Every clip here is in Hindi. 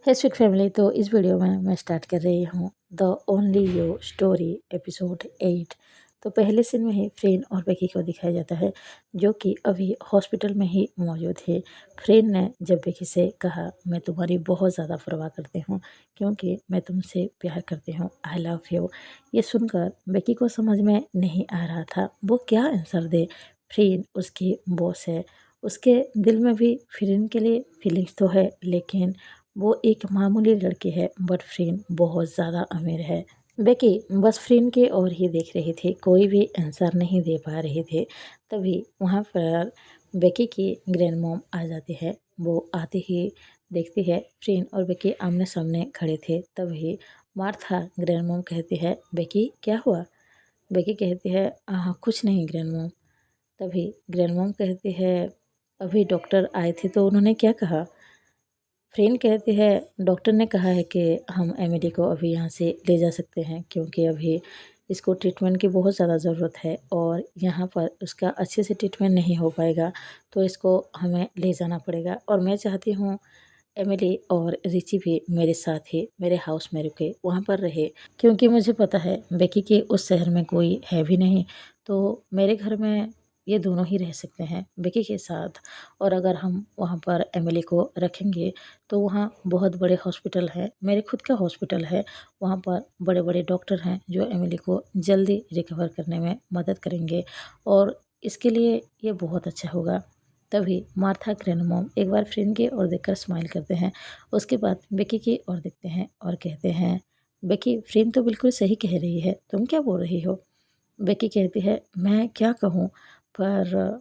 हे स्वीट फैमिली। तो इस वीडियो में मैं स्टार्ट कर रही हूँ the only you story episode 8। तो पहले सीन में ही फ्रेन और बेकी को दिखाया जाता है जो कि अभी हॉस्पिटल में ही मौजूद है। फ्रेन ने जब बेकी से कहा, मैं तुम्हारी बहुत ज़्यादा परवाह करती हूँ क्योंकि मैं तुमसे प्यार करती हूँ, आई लव यू। ये सुनकर बेकी को समझ में नहीं आ रहा था वो क्या आंसर दे। फ्रेन उसकी बॉस है, उसके दिल में भी फ्रेन के लिए फीलिंग्स तो है, लेकिन वो एक मामूली लड़की है बट फ्रेंड बहुत ज़्यादा अमीर है। बेकी बस फ्रेंड की ओर ही देख रही थी, कोई भी आंसर नहीं दे पा रहे थे। तभी वहाँ पर बेकी की ग्रैंड मॉम आ जाती है। वो आते ही देखती है फ्रेंड और बेकी आमने सामने खड़े थे। तभी मार्था ग्रैंड मॉम कहती है, बेकी क्या हुआ? बेकी कहती है, कुछ नहीं ग्रैंड मॉम। तभी ग्रैंड मॉम कहती है, अभी डॉक्टर आए थे तो उन्होंने क्या कहा? फ्रेंड कहती है, डॉक्टर ने कहा है कि हम एमिली को अभी यहाँ से ले जा सकते हैं क्योंकि अभी इसको ट्रीटमेंट की बहुत ज़्यादा ज़रूरत है और यहाँ पर उसका अच्छे से ट्रीटमेंट नहीं हो पाएगा, तो इसको हमें ले जाना पड़ेगा। और मैं चाहती हूँ एमिली और रिची भी मेरे साथ ही मेरे हाउस में रुके, वहाँ पर रहे, क्योंकि मुझे पता है बेकी के उस शहर में कोई है भी नहीं, तो मेरे घर में ये दोनों ही रह सकते हैं बेकी के साथ। और अगर हम वहाँ पर एमिली को रखेंगे तो वहाँ बहुत बड़े हॉस्पिटल है, मेरे खुद का हॉस्पिटल है, वहाँ पर बड़े बड़े डॉक्टर हैं जो एमिली को जल्दी रिकवर करने में मदद करेंगे और इसके लिए ये बहुत अच्छा होगा। तभी मार्था ग्रैंडमॉम एक बार फ्रेंड की ओर देखकर स्माइल करते हैं, उसके बाद बेकी की ओर देखते हैं और कहते हैं, बेकी फ्रेंड तो बिल्कुल सही कह रही है, तुम क्या बोल रही हो? बेकी कहती है, मैं क्या कहूँ, पर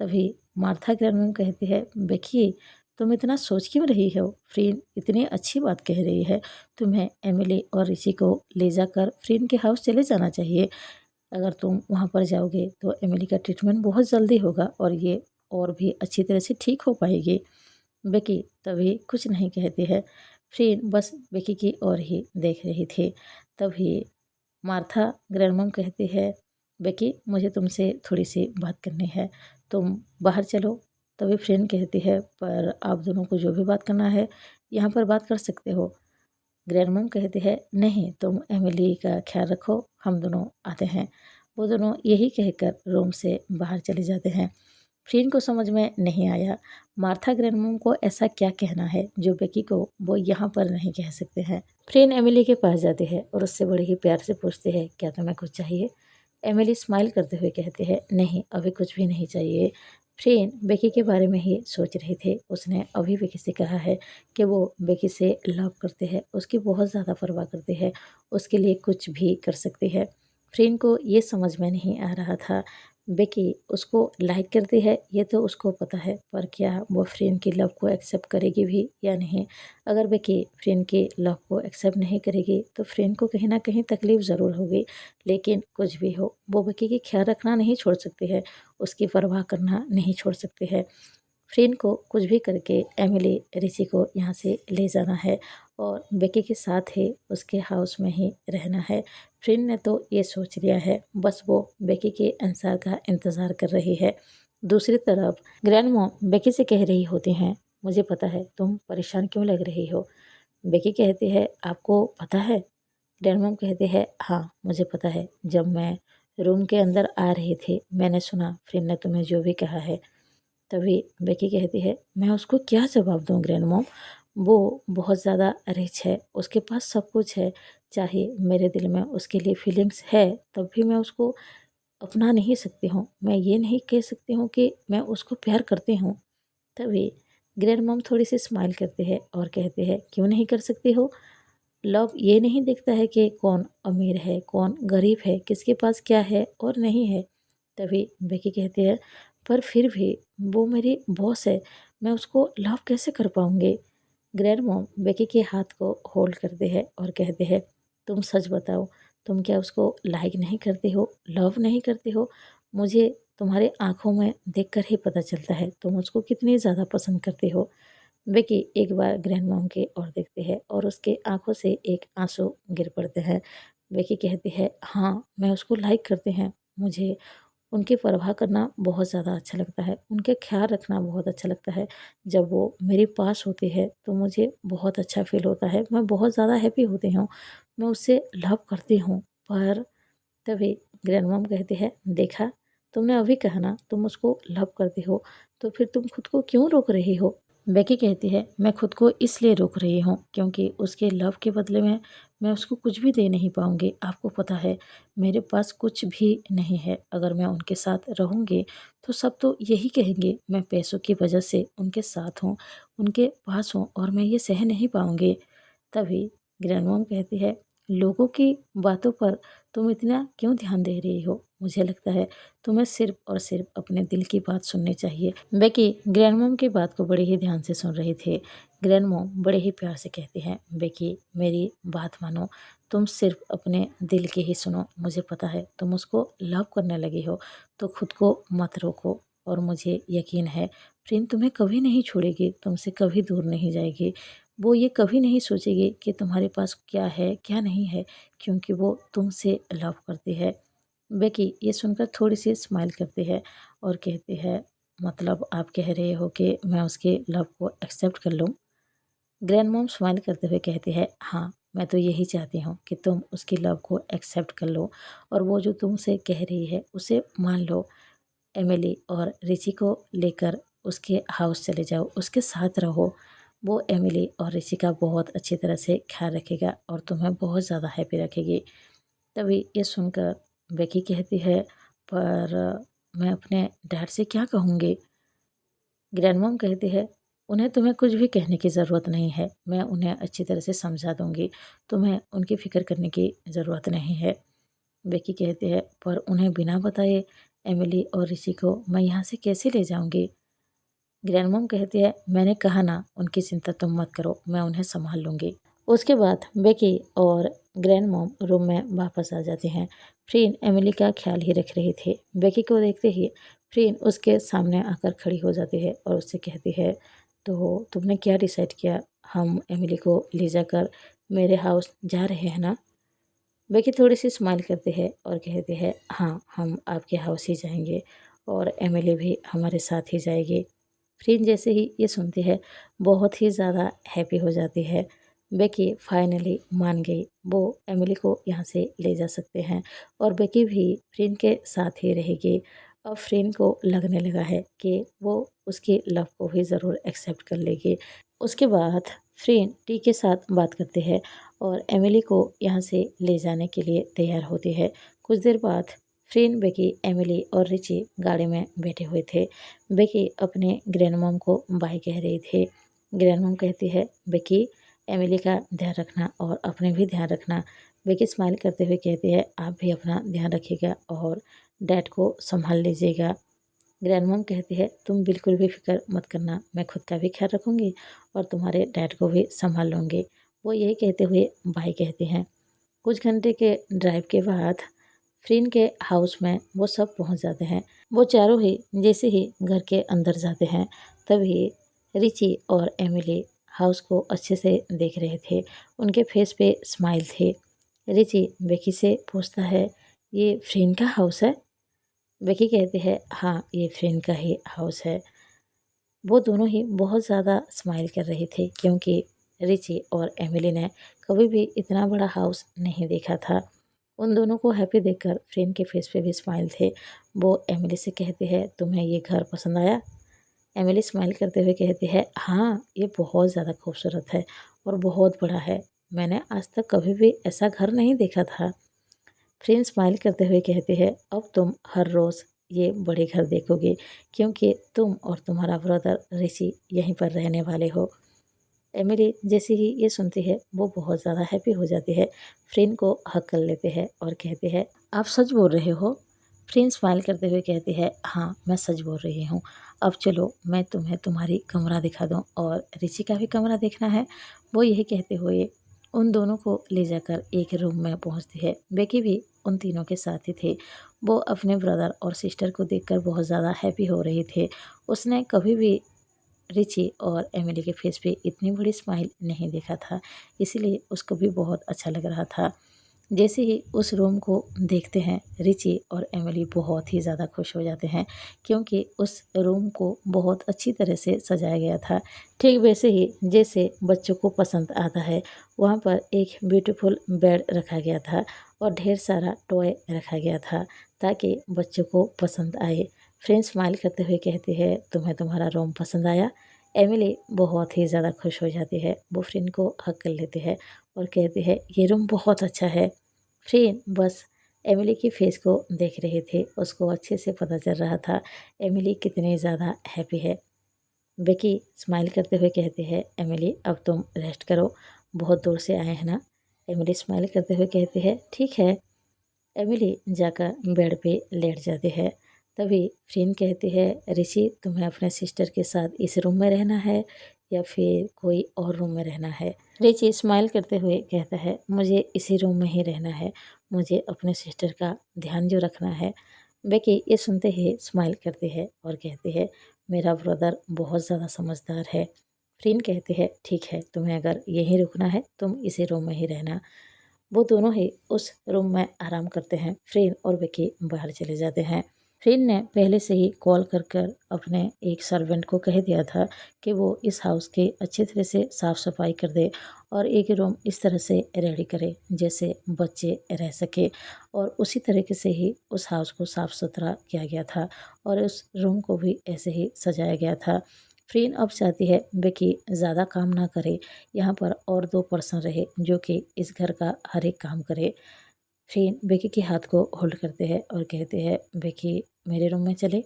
तभी मार्था ग्रैंडमॉम कहती है, बेकी तुम इतना सोच क्यों रही हो? फ्रेंड इतनी अच्छी बात कह रही है, तुम्हें एमिली और ऋषि को ले जाकर फ्रेंड के हाउस चले जाना चाहिए। अगर तुम वहाँ पर जाओगे तो एमिली का ट्रीटमेंट बहुत जल्दी होगा और ये और भी अच्छी तरह से ठीक हो पाएगी। बेकी तभी कुछ नहीं कहती है, फ्रेंड बस बेकी की ओर ही देख रही थी। तभी मार्था ग्रैंडमॉम कहती है, बेकी मुझे तुमसे थोड़ी सी बात करनी है, तुम बाहर चलो। तभी फ्रेंड कहती है, पर आप दोनों को जो भी बात करना है यहाँ पर बात कर सकते हो। ग्रैंडमॉम कहती है, नहीं तुम एमिली का ख्याल रखो, हम दोनों आते हैं। वो दोनों यही कहकर रूम से बाहर चले जाते हैं। फ्रेंड को समझ में नहीं आया मार्था ग्रैंडमॉम को ऐसा क्या कहना है जो बेकी को वो यहाँ पर नहीं कह सकते हैं। फ्रेंड एमिली के पास जाती है और उससे बड़े ही प्यार से पूछती है, क्या तुम्हें कुछ चाहिए? एमिली स्माइल करते हुए कहती है, नहीं अभी कुछ भी नहीं चाहिए। फ्रेंड बेकी के बारे में ही सोच रहे थे, उसने अभी बेकी से कहा है कि वो बेकी से लव करते हैं, उसकी बहुत ज़्यादा परवाह करते हैं, उसके लिए कुछ भी कर सकती है। फ्रेंड को ये समझ में नहीं आ रहा था बेकी उसको लाइक करती है, ये तो उसको पता है, पर क्या वो फ्रेंड की लव को एक्सेप्ट करेगी भी या नहीं। अगर बेकी फ्रेंड की लव को एक्सेप्ट नहीं करेगी तो फ्रेंड को कहीं ना कहीं तकलीफ ज़रूर होगी, लेकिन कुछ भी हो वो बेकी की ख्याल रखना नहीं छोड़ सकती है, उसकी परवाह करना नहीं छोड़ सकती है। फ्रेंड को कुछ भी करके एमिली ऋषि को यहाँ से ले जाना है और बेकी के साथ ही उसके हाउस में ही रहना है। फ्रेंड ने तो ये सोच लिया है, बस वो बेकी के आंसर का इंतज़ार कर रही है। दूसरी तरफ ग्रैंड मॉम बेकी से कह रही होती हैं, मुझे पता है तुम परेशान क्यों लग रही हो। बेकी कहती है, आपको पता है? ग्रैंड मॉम कहती है, हाँ मुझे पता है, जब मैं रूम के अंदर आ रही थी मैंने सुना फ्रेंड ने तुम्हें जो भी कहा है। तभी बेकी कहती है, मैं उसको क्या जवाब दूँ ग्रैंड मॉम, वो बहुत ज़्यादा रिच है, उसके पास सब कुछ है, चाहे मेरे दिल में उसके लिए फीलिंग्स है तब भी मैं उसको अपना नहीं सकती हूँ, मैं ये नहीं कह सकती हूँ कि मैं उसको प्यार करती हूँ। तभी ग्रैंड मॉम थोड़ी सी स्माइल करती है और कहती है, क्यों नहीं कर सकती हो? लव ये नहीं देखता है कि कौन अमीर है कौन गरीब है, किसके पास क्या है और नहीं है। तभी बेकी कहती है, पर फिर भी वो मेरी बॉस है, मैं उसको लव कैसे कर पाऊँगी? ग्रैंड मॉम बेकी के हाथ को होल्ड करते हैं और कहते हैं, तुम सच बताओ, तुम क्या उसको लाइक नहीं करते हो, लव नहीं करते हो? मुझे तुम्हारे आँखों में देखकर ही पता चलता है तुम उसको कितनी ज़्यादा पसंद करते हो। विकी एक बार ग्रैंड मॉम की ओर देखती है और उसके आंखों से एक आंसू गिर पड़ते हैं। विकी कहती है, हाँ मैं उसको लाइक करते हैं, मुझे उनकी परवाह करना बहुत ज़्यादा अच्छा लगता है, उनके ख्याल रखना बहुत अच्छा लगता है। जब वो मेरे पास होती है तो मुझे बहुत अच्छा फ़ील होता है, मैं बहुत ज़्यादा हैप्पी होती हूँ, मैं उससे लव करती हूँ। पर तभी ग्रैंडमॉम कहती है, देखा, तुमने अभी कहा ना तुम उसको लव करती हो, तो फिर तुम खुद को क्यों रोक रही हो? बेकी कहती है, मैं खुद को इसलिए रोक रही हूँ क्योंकि उसके लव के बदले में मैं उसको कुछ भी दे नहीं पाऊँगी। आपको पता है मेरे पास कुछ भी नहीं है। अगर मैं उनके साथ रहूँगी तो सब तो यही कहेंगे मैं पैसों की वजह से उनके साथ हूँ, उनके पास हूँ, और मैं ये सह नहीं पाऊँगी। तभी ग्रैंडमॉम कहती है, लोगों की बातों पर तुम इतना क्यों ध्यान दे रही हो? मुझे लगता है तुम्हें सिर्फ और सिर्फ अपने दिल की बात सुननी चाहिए। बेकी ग्रैंडमॉम की बात को बड़े ही ध्यान से सुन रही थी। ग्रैंडमॉम बड़े ही प्यार से कहती हैं, बेकी मेरी बात मानो, तुम सिर्फ अपने दिल की ही सुनो। मुझे पता है तुम उसको लव करने लगी हो, तो खुद को मत रोको, और मुझे यकीन है फ्रेंड तुम्हें कभी नहीं छोड़ेगी, तुमसे कभी दूर नहीं जाएगी। वो ये कभी नहीं सोचेगी कि तुम्हारे पास क्या है क्या नहीं है, क्योंकि वो तुमसे लव करती है। बेकी ये सुनकर थोड़ी सी स्माइल करती है और कहती है, मतलब आप कह रहे हो कि मैं उसके लव को एक्सेप्ट कर लूँ? ग्रैंडमॉम स्माइल करते हुए कहती है, हाँ, मैं तो यही चाहती हूँ कि तुम उसकी लव को एक्सेप्ट कर लो, और वो जो तुमसे कह रही है उसे मान लो। एमिली और रिची को लेकर उसके हाउस चले जाओ, उसके साथ रहो। वो एमिली और रिची का बहुत अच्छी तरह से ख्याल रखेगा और तुम्हें बहुत ज़्यादा हैप्पी रखेगी। तभी ये सुनकर बेकी कहती है, पर मैं अपने डैड से क्या कहूँगी? ग्रैंडमॉम कहती है, उन्हें तुम्हें कुछ भी कहने की ज़रूरत नहीं है, मैं उन्हें अच्छी तरह से समझा दूँगी, तुम्हें उनकी फ़िक्र करने की ज़रूरत नहीं है। बेकी कहती है, पर उन्हें बिना बताए एमिली और ऋषि को मैं यहाँ से कैसे ले जाऊँगी? ग्रैंडमॉम कहती है, मैंने कहा ना, उनकी चिंता तुम मत करो, मैं उन्हें संभाल लूँगी। उसके बाद बेकी और ग्रैंडमॉम रूम में वापस आ जाती हैं। फ्रीन एमिली का ख्याल ही रख रही थी। बेकी को देखते ही फ्रीन उसके सामने आकर खड़ी हो जाती है और उससे कहती है, तो तुमने क्या डिसाइड किया? हम एमिली को ले जाकर मेरे हाउस जा रहे हैं ना? बेकी थोड़ी सी स्माइल करती है और कहती है, हाँ, हम आपके हाउस ही जाएंगे और एमिली भी हमारे साथ ही जाएगी। फ्रीन जैसे ही ये सुनती है बहुत ही ज़्यादा हैप्पी हो जाती है। बेकी फाइनली मान गई, वो एमिली को यहाँ से ले जा सकते हैं और बेकी भी फ्रीन के साथ ही रहेगी। अब फ्रीन को लगने लगा है कि वो उसकी लव को भी ज़रूर एक्सेप्ट कर लेगी। उसके बाद फ्रीन टी के साथ बात करते हैं और एमिली को यहाँ से ले जाने के लिए तैयार होती है। कुछ देर बाद फ्रीन, बेकी, एमिली और रिची गाड़ी में बैठे हुए थे। बेकी अपने ग्रैंडमॉम को बाय कह रही थी। ग्रैंडमॉम कहती है, बेकी, एमिली का ध्यान रखना और अपने भी ध्यान रखना। बेकी स्माइल करते हुए कहती है, आप भी अपना ध्यान रखिएगा और डैड को संभाल लीजिएगा। ग्रैंडमॉम कहती है, तुम बिल्कुल भी फिक्र मत करना, मैं खुद का भी ख्याल रखूँगी और तुम्हारे डैड को भी संभाल लूँगी। वो यही कहते हुए बाय कहते हैं। कुछ घंटे के ड्राइव के बाद फ्रीन के हाउस में वो सब पहुंच जाते हैं। वो चारों ही जैसे ही घर के अंदर जाते हैं तभी रिची और एमिली हाउस को अच्छे से देख रहे थे। उनके फेस पे स्माइल थी। रिची बेकी से पूछता है, ये फ्रीन का हाउस है? बेकी कहती है, हाँ, ये फ्रीन का ही हाउस है। वो दोनों ही बहुत ज़्यादा स्माइल कर रहे थे क्योंकि रिची और एमिली ने कभी भी इतना बड़ा हाउस नहीं देखा था। उन दोनों को हैप्पी देखकर फ्रेंड के फेस पे भी स्माइल थे। वो एमिली से कहती है, तुम्हें ये घर पसंद आया? एमिली स्माइल करते हुए कहती है, हाँ, ये बहुत ज़्यादा खूबसूरत है और बहुत बड़ा है। मैंने आज तक कभी भी ऐसा घर नहीं देखा था। फ्रेंड स्माइल करते हुए कहती है, अब तुम हर रोज़ ये बड़े घर देखोगे क्योंकि तुम और तुम्हारा ब्रदर ऋषि यहीं पर रहने वाले हो। एमिली जैसे ही ये सुनती है वो बहुत ज़्यादा हैप्पी हो जाती है। फ्रेंड को हग कर लेते हैं और कहते हैं, आप सच बोल रहे हो? फ्रेंड स्माइल करते हुए कहती है, हाँ, मैं सच बोल रही हूँ। अब चलो मैं तुम्हें तुम्हारी कमरा दिखा दूँ और ऋषि का भी कमरा देखना है। वो यही कहते हुए उन दोनों को ले जाकर एक रूम में पहुँचती है। बेकी भी उन तीनों के साथ ही थे। वो अपने ब्रदर और सिस्टर को देखकर बहुत ज़्यादा हैप्पी हो रही थे। उसने कभी भी रिची और एमिली के फेस पे इतनी बड़ी स्माइल नहीं देखा था, इसीलिए उसको भी बहुत अच्छा लग रहा था। जैसे ही उस रूम को देखते हैं रिची और एमिली बहुत ही ज़्यादा खुश हो जाते हैं, क्योंकि उस रूम को बहुत अच्छी तरह से सजाया गया था। ठीक वैसे ही जैसे बच्चों को पसंद आता है, वहाँ पर एक ब्यूटीफुल बेड रखा गया था और ढेर सारा टॉय रखा गया था ताकि बच्चों को पसंद आए। फ्रेंड स्माइल करते हुए कहती है, तुम्हें तुम्हारा रूम पसंद आया? एमिली बहुत ही ज़्यादा खुश हो जाती है, वो फ्रेंड को हग कर लेती है और कहती है, ये रूम बहुत अच्छा है। फ्रेंड बस एमिली की फेस को देख रहे थे, उसको अच्छे से पता चल रहा था एमिली कितनी ज़्यादा हैप्पी है। बेकी स्माइल करते हुए कहती है, एमिली अब तुम रेस्ट करो, बहुत दूर से आए हैं ना। एमिली स्माइल करते हुए कहती है, ठीक है। एमिली जाकर बेड पे लेट जाती है। तभी फ्रेंड कहती है, ऋषि तुम्हें अपने सिस्टर के साथ इस रूम में रहना है या फिर कोई और रूम में रहना है? ऋषि स्माइल करते हुए कहता है, मुझे इसी रूम में ही रहना है, मुझे अपने सिस्टर का ध्यान जो रखना है। बेकी ये सुनते ही स्माइल करती है और कहती है, मेरा ब्रदर बहुत ज़्यादा समझदार है। फ्रेंड कहती है, ठीक है, तुम्हें अगर यहीं रुकना है तुम इसी रूम में ही रहना। वो दोनों ही उस रूम में आराम करते हैं। फ्रेंड और विकी बाहर चले जाते हैं। फ्रेंड ने पहले से ही कॉल कर कर अपने एक सर्वेंट को कह दिया था कि वो इस हाउस की अच्छी तरह से साफ़ सफाई कर दे और एक रूम इस तरह से रेडी करे जैसे बच्चे रह सके, और उसी तरीके से ही उस हाउस को साफ़ सुथरा किया गया था और उस रूम को भी ऐसे ही सजाया गया था। फ्रेंड अब चाहती है विकी ज़्यादा काम ना करे, यहाँ पर और 2 पर्सन रहे जो कि इस घर का हर एक काम करे। फ्रेंड बेकी के हाथ को होल्ड करते हैं और कहते हैं, बेकी मेरे रूम में चले?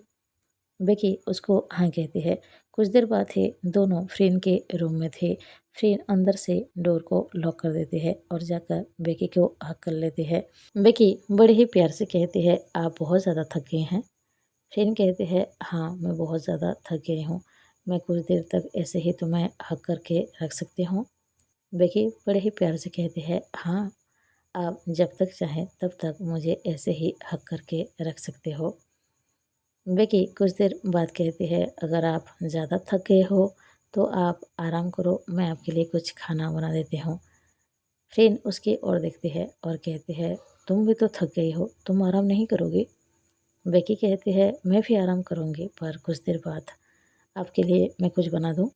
बेकी उसको हाँ कहती है। कुछ देर बाद ही दोनों फ्रेंड के रूम में थे। फ्रेंड अंदर से डोर को लॉक कर देती है और जाकर बेकी को हक कर लेती है। बेकी बड़े ही प्यार से कहती है, आप बहुत ज़्यादा थक गए हैं? फ्रेंड कहते हैं, हाँ मैं बहुत ज़्यादा थक गई हूँ, मैं कुछ देर तक ऐसे ही तुम्हें हक करके रख सकती हूँ? बेकी बड़े ही प्यार से कहती है, हाँ आप जब तक चाहें तब तक मुझे ऐसे ही हक करके रख सकते हो। बेकी कुछ देर बाद कहती है, अगर आप ज़्यादा थक गए हो तो आप आराम करो, मैं आपके लिए कुछ खाना बना देती हूँ। फ्रेंड उसकी ओर देखती है और कहती है, तुम भी तो थक गई हो, तुम आराम नहीं करोगी? बेकी कहती है, मैं भी आराम करूँगी पर कुछ देर बाद, आपके लिए मैं कुछ बना दूँ?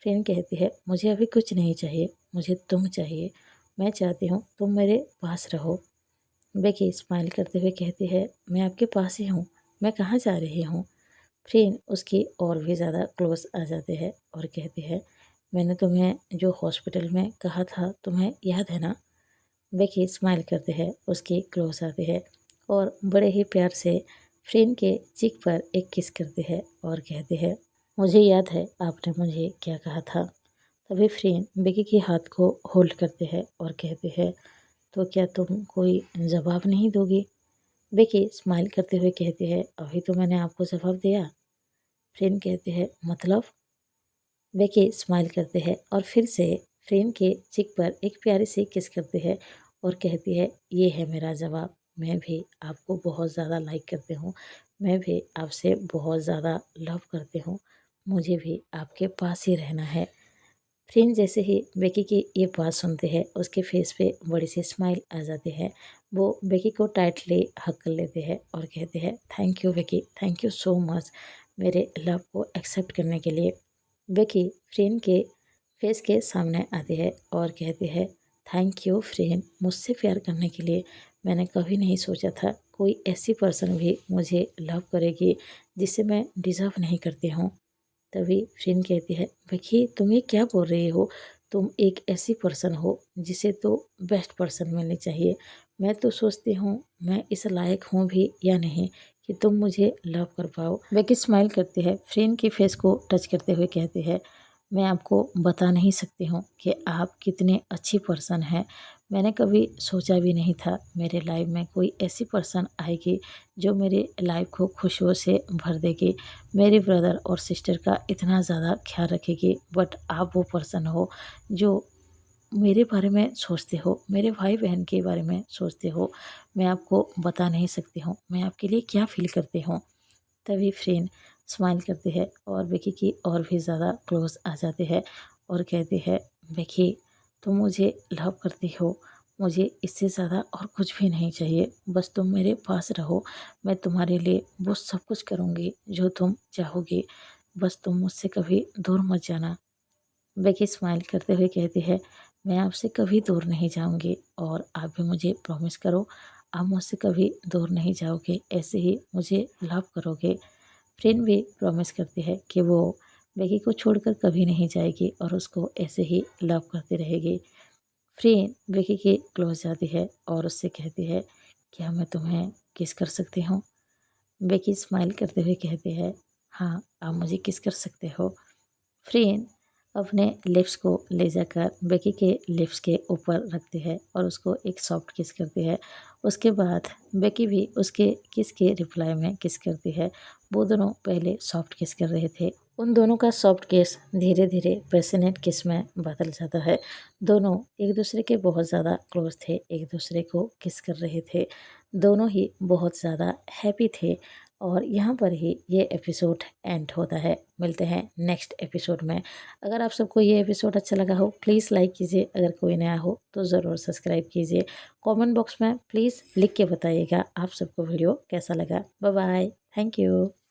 फ्रेंड कहती है, मुझे अभी कुछ नहीं चाहिए, मुझे तुम चाहिए, मैं चाहती हूँ तुम मेरे पास रहो। बेकी स्माइल करते हुए कहती है, मैं आपके पास ही हूँ, मैं कहाँ जा रही हूँ? फ्रेंड उसकी और भी ज़्यादा क्लोज आ जाते हैं और कहती है, मैंने तुम्हें जो हॉस्पिटल में कहा था तुम्हें याद है ना? बेकी स्माइल करते हैं, उसकी क्लोज आते हैं और बड़े ही प्यार से फ्रेंड के चीक पर एक किस करते हैं और कहते हैं, मुझे याद है आपने मुझे क्या कहा था। तभी फ्रेंड बेकी के हाथ को होल्ड करते हैं और कहते हैं, तो क्या तुम कोई जवाब नहीं दोगी? बेकी स्माइल करते हुए कहती है, अभी तो मैंने आपको जवाब दिया। फ्रेंड कहते हैं, मतलब? बेकी स्माइल करते हैं और फिर से फ्रेंड के चिक पर एक प्यारी सी किस करते हैं और कहती है, ये है मेरा जवाब, मैं भी आपको बहुत ज़्यादा लाइक करती हूँ, मैं भी आपसे बहुत ज़्यादा लव करती हूँ, मुझे भी आपके पास ही रहना है। फ्रेंड जैसे ही बेकी की ये बात सुनते हैं, उसके फेस पे बड़ी सी स्माइल आ जाती है। वो बेकी को टाइटली हग कर लेते हैं और कहते हैं, thank you Becky, thank you so much मेरे लव को एक्सेप्ट करने के लिए। बेकी फ्रेंड के फेस के सामने आती है और कहती है, थैंक यू फ्रेंड मुझसे प्यार करने के लिए। मैंने कभी नहीं सोचा था कोई ऐसी पर्सन भी मुझे लव करेगी जिसे मैं डिज़र्व नहीं करती हूँ। तभी फ्रेंड कहती है, देखिए तुम ये क्या बोल रही हो, तुम एक ऐसी पर्सन हो जिसे तो बेस्ट पर्सन मिलनी चाहिए। मैं तो सोचती हूँ मैं इस लायक हूँ भी या नहीं कि तुम मुझे लव कर पाओ। बेकी स्माइल करती है, फ्रेंड की फेस को टच करते हुए कहती है, मैं आपको बता नहीं सकती हूँ कि आप कितने अच्छी पर्सन हैं। मैंने कभी सोचा भी नहीं था मेरे लाइफ में कोई ऐसी पर्सन आएगी जो मेरे लाइफ को खुशियों से भर देगी, मेरे ब्रदर और सिस्टर का इतना ज़्यादा ख्याल रखेगी। बट आप वो पर्सन हो जो मेरे बारे में सोचते हो, मेरे भाई बहन के बारे में सोचते हो। मैं आपको बता नहीं सकती हूँ मैं आपके लिए क्या फ़ील करती हूँ। तभी फ्रेंड स्माइल करती है और विकी की और भी ज़्यादा क्लोज आ जाते हैं और कहती है, विकी तुम मुझे लव करती हो, मुझे इससे ज़्यादा और कुछ भी नहीं चाहिए। बस तुम मेरे पास रहो, मैं तुम्हारे लिए वो सब कुछ करूँगी जो तुम चाहोगी। बस तुम मुझसे कभी दूर मत जाना। बेकी स्माइल करते हुए कहती है, मैं आपसे कभी दूर नहीं जाऊंगी और आप भी मुझे प्रॉमिस करो, आप मुझसे कभी दूर नहीं जाओगे, ऐसे ही मुझे लव करोगे। फ्रेंड भी प्रॉमिस करती है कि वो बेकी को छोड़कर कभी नहीं जाएगी और उसको ऐसे ही लव करती रहेगी। फ्रेंड बेकी के क्लोज जाती है और उससे कहती है, क्या मैं तुम्हें किस कर सकती हूँ? बेकी स्माइल करते हुए कहती है, हाँ आप मुझे किस कर सकते हो। फ्रेंड अपने लिप्स को ले जाकर बेकी के लिप्स के ऊपर रखती है और उसको एक सॉफ्ट किस करती है। उसके बाद बेकी भी उसके किस के रिप्लाई में किस करती है। वो दोनों पहले सॉफ्ट किस कर रहे थे, उन दोनों का सॉफ्ट किस धीरे धीरे पैशनेट किस में बदल जाता है। दोनों एक दूसरे के बहुत ज़्यादा क्लोज थे, एक दूसरे को किस कर रहे थे, दोनों ही बहुत ज़्यादा हैप्पी थे। और यहाँ पर ही ये एपिसोड एंड होता है। मिलते हैं नेक्स्ट एपिसोड में। अगर आप सबको ये एपिसोड अच्छा लगा हो प्लीज़ लाइक कीजिए, अगर कोई नया हो तो ज़रूर सब्सक्राइब कीजिए। कमेंट बॉक्स में प्लीज़ लिख के बताइएगा आप सबको वीडियो कैसा लगा। Bye bye, thank you.